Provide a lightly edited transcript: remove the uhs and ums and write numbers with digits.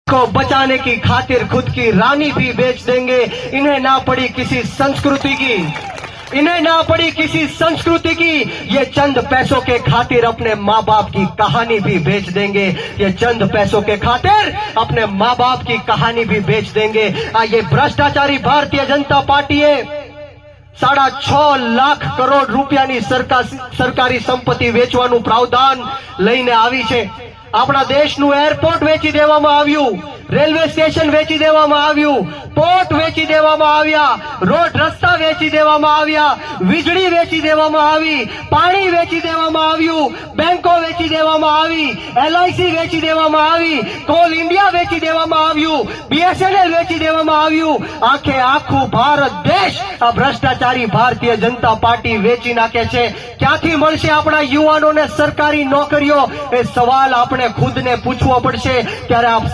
को बचाने की खातिर खुद की रानी भी बेच देंगे। इन्हें ना पड़ी किसी संस्कृति की, इन्हें ना पड़ी किसी संस्कृति की, ये चंद पैसों के खातिर अपने माँ बाप की कहानी भी बेच देंगे। ये चंद पैसों के खातिर अपने माँ बाप की कहानी भी बेच देंगे। ये भ्रष्टाचारी भारतीय जनता पार्टी है 6.5 લાખ કરોડ રૂપિયાની સરકારી સંપત્તિ વેચવાનું પ્રાવધાન લઈને આવી છે। આપણા દેશનું એરપોર્ટ વેચી દેવામાં આવ્યું, રેલવે સ્ટેશન વેચી દેવામાં આવ્યું, પોર્ટ વેચી દેવામાં આવ્યા, રોડ રસ્તા વેચી દેવામાં આવ્યા, વીજળી વેચી દેવામાં આવી, પાણી વેચી દેવામાં આવ્યું, બેંકો વેચી દેવામાં આવી, LIC વેચી દેવામાં આવી, કોલ ઇન્ડિયા વેચી દેવામાં આવ્યું, BSNL વેચી દેવામાં આવ્યું। આખે આખું ભારત દેશ આ ભ્રષ્ટાચારી ભારતીય જનતા પાર્ટી વેચી નાખે છે। ક્યાંથી મળશે આપણા યુવાનોને સરકારી નોકરીઓ? એ સવાલ આપણે ખુદને પૂછવો પડશે। ત્યારે આપ